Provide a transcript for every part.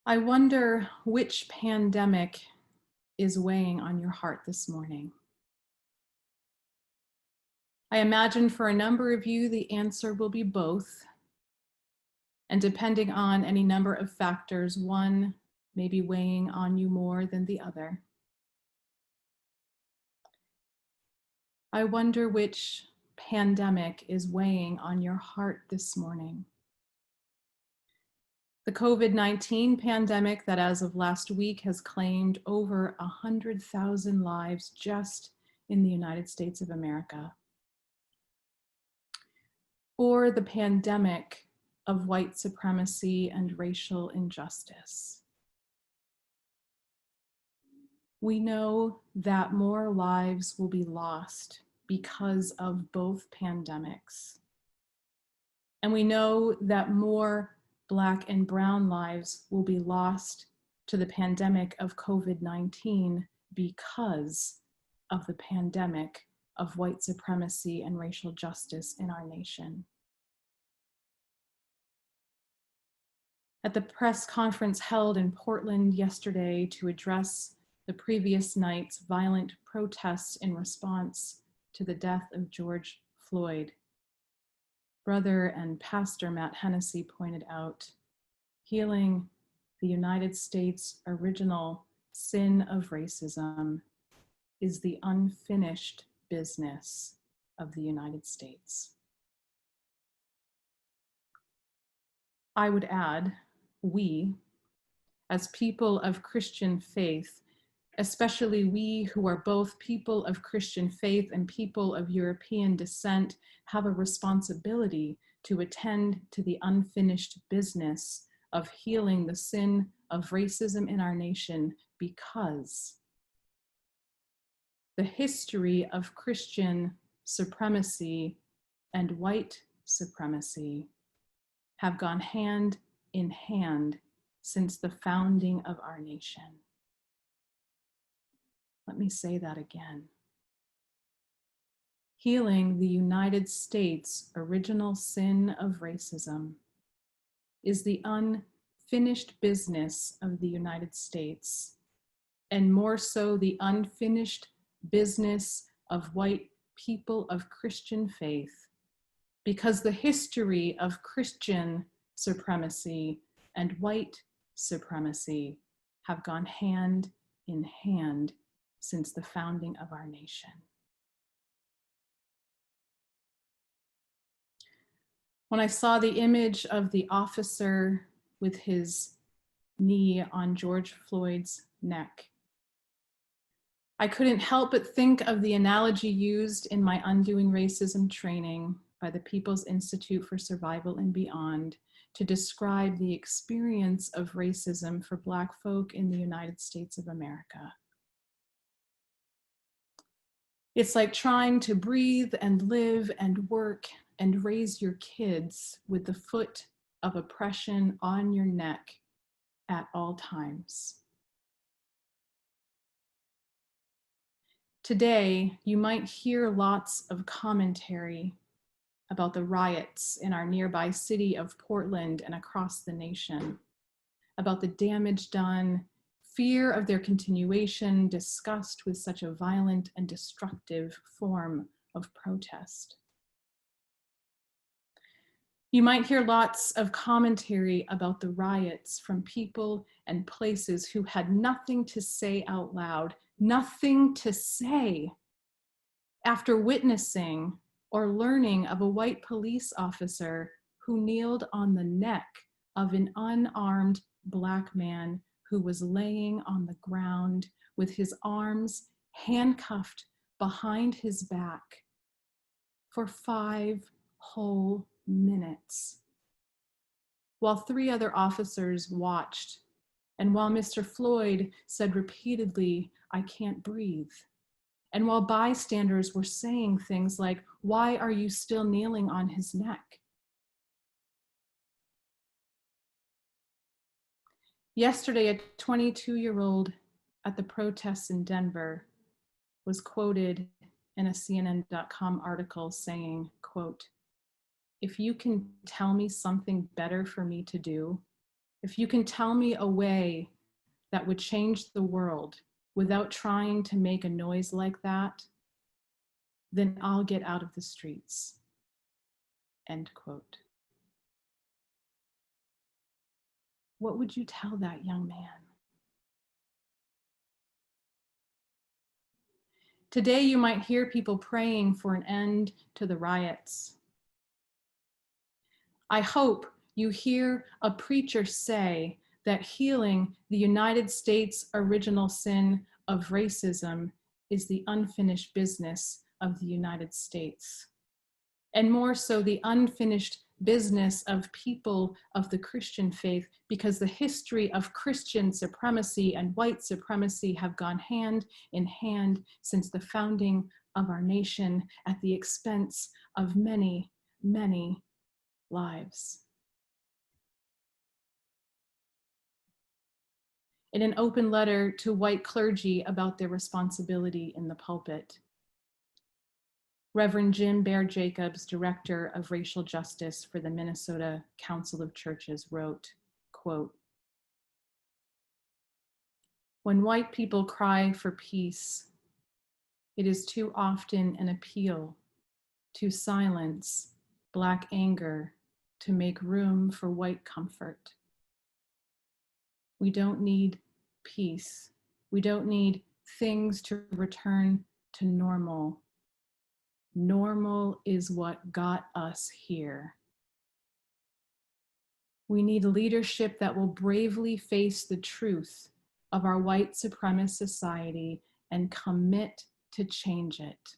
I wonder which pandemic is weighing on your heart this morning. I imagine for a number of you, the answer will be both. And depending on any number of factors, one may be weighing on you more than the other. I wonder which pandemic is weighing on your heart this morning. The COVID-19 pandemic that as of last week has claimed over 100,000 lives just in the United States of America. Or the pandemic of white supremacy and racial injustice. We know that more lives will be lost because of both pandemics. And we know that more Black and brown lives will be lost to the pandemic of COVID-19 because of the pandemic of white supremacy and racial justice in our nation. At the press conference held in Portland yesterday to address the previous night's violent protests in response to the death of George Floyd, Brother and Pastor Matt Hennessy pointed out, healing the United States' original sin of racism is the unfinished business of the United States. I would add, we, as people of Christian faith, especially we who are both people of Christian faith and people of European descent, have a responsibility to attend to the unfinished business of healing the sin of racism in our nation, because the history of Christian supremacy and white supremacy have gone hand in hand since the founding of our nation. Let me say that again. Healing the United States' original sin of racism is the unfinished business of the United States, and more so the unfinished business of white people of Christian faith, because the history of Christian supremacy and white supremacy have gone hand in hand since the founding of our nation. When I saw the image of the officer with his knee on George Floyd's neck, I couldn't help but think of the analogy used in my Undoing Racism training by the People's Institute for Survival and Beyond to describe the experience of racism for Black folk in the United States of America. It's like trying to breathe and live and work and raise your kids with the foot of oppression on your neck at all times. Today, you might hear lots of commentary about the riots in our nearby city of Portland and across the nation, about the damage done, fear of their continuation, disgust with such a violent and destructive form of protest. You might hear lots of commentary about the riots from people and places who had nothing to say out loud, nothing to say, after witnessing or learning of a white police officer who kneeled on the neck of an unarmed Black man who was laying on the ground with his arms handcuffed behind his back for 5 whole minutes, while 3 other officers watched, and while Mr. Floyd said repeatedly, "I can't breathe," and while bystanders were saying things like, "Why are you still kneeling on his neck?" Yesterday, a 22-year-old at the protests in Denver was quoted in a CNN.com article saying, quote, "If you can tell me something better for me to do, If you can tell me a way that would change the world without trying to make a noise like that, then I'll get out of the streets. End quote. What would you tell that young man? Today, you might hear people praying for an end to the riots. I hope you hear a preacher say that healing the United States' original sin of racism is the unfinished business of the United States, and more so the unfinished business of people of the Christian faith, because the history of Christian supremacy and white supremacy have gone hand in hand since the founding of our nation at the expense of many, many lives. In an open letter to white clergy about their responsibility in the pulpit, Reverend Jim Bear Jacobs, Director of Racial Justice for the Minnesota Council of Churches, wrote, quote, "When white people cry for peace, it is too often an appeal to silence Black anger to make room for white comfort. We don't need peace. We don't need things to return to normal. Normal is what got us here. We need leadership that will bravely face the truth of our white supremacist society and commit to change it.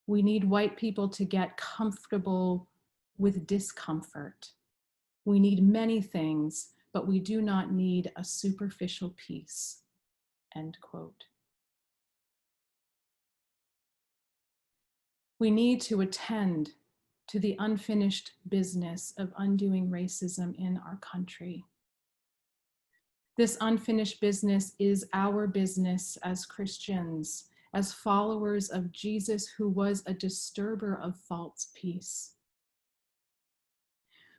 We need white people to get comfortable with discomfort. We need many things, but we do not need a superficial peace." End quote. We need to attend to the unfinished business of undoing racism in our country. This unfinished business is our business as Christians, as followers of Jesus, who was a disturber of false peace.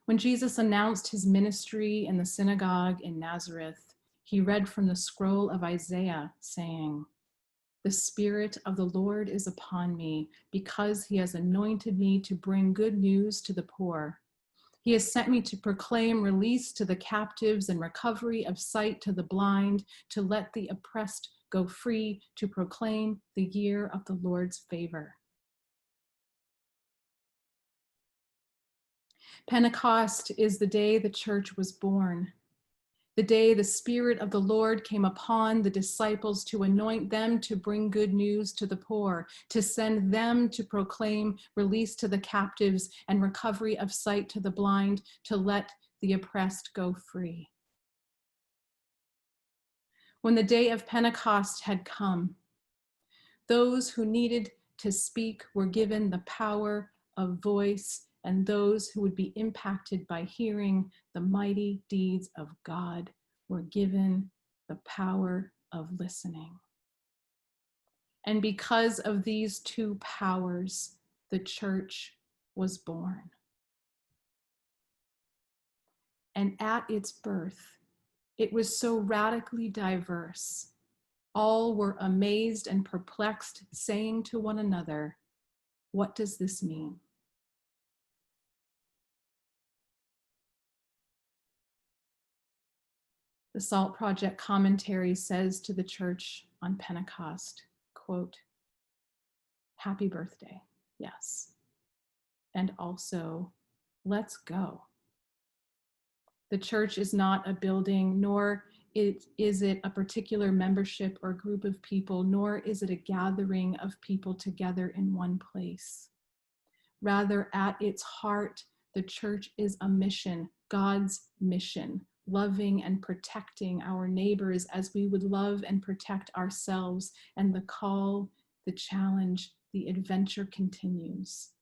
When Jesus announced his ministry in the synagogue in Nazareth, he read from the scroll of Isaiah, saying, "The Spirit of the Lord is upon me, because he has anointed me to bring good news to the poor. He has sent me to proclaim release to the captives and recovery of sight to the blind, to let the oppressed go free, to proclaim the year of the Lord's favor." Pentecost is the day the church was born, the day the Spirit of the Lord came upon the disciples to anoint them to bring good news to the poor, to send them to proclaim release to the captives and recovery of sight to the blind, to let the oppressed go free. When the day of Pentecost had come, those who needed to speak were given the power of voice, and those who would be impacted by hearing the mighty deeds of God were given the power of listening. And because of these two powers, the church was born. And at its birth, it was so radically diverse. All were amazed and perplexed, saying to one another, "What does this mean?" The SALT Project commentary says to the church on Pentecost, quote, "Happy birthday, yes. And also, let's go." The church is not a building, nor is it a particular membership or group of people, nor is it a gathering of people together in one place. Rather, at its heart, the church is a mission, God's mission, loving and protecting our neighbors as we would love and protect ourselves. And the call, the challenge, the adventure continues.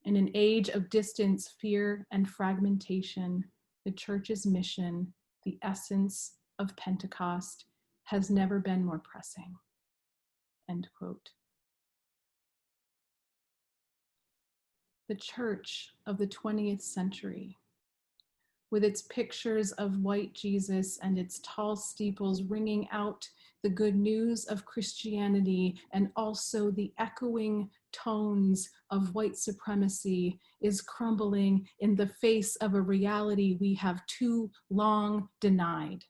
In an age of distance, fear, and fragmentation, the church's mission, the essence of Pentecost, has never been more pressing. End quote. The church of the 20th century with its pictures of white Jesus and its tall steeples ringing out the good news of Christianity and also the echoing tones of white supremacy, is crumbling in the face of a reality we have too long denied.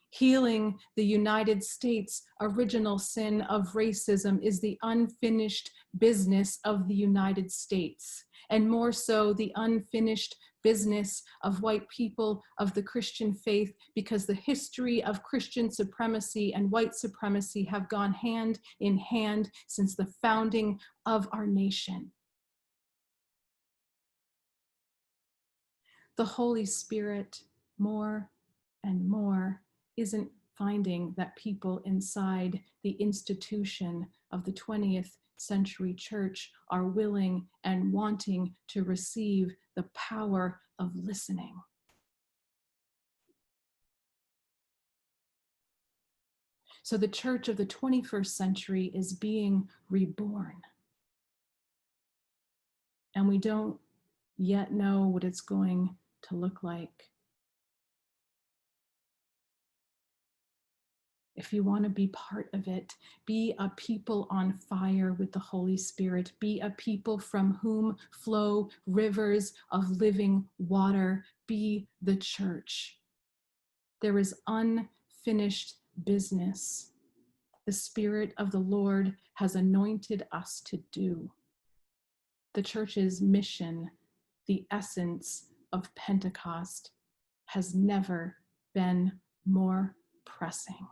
Healing the United States' original sin of racism is the unfinished business of the United States, and more so the unfinished business of white people of the Christian faith, because the history of Christian supremacy and white supremacy have gone hand in hand since the founding of our nation. The Holy Spirit, more and more, isn't finding that people inside the institution of the 20th century church are willing and wanting to receive the power of listening. So the church of the 21st century is being reborn. And we don't yet know what it's going to look like. If you want to be part of it, be a people on fire with the Holy Spirit. Be a people from whom flow rivers of living water. Be the church. There is unfinished business the Spirit of the Lord has anointed us to do. The church's mission, the essence of Pentecost, has never been more pressing.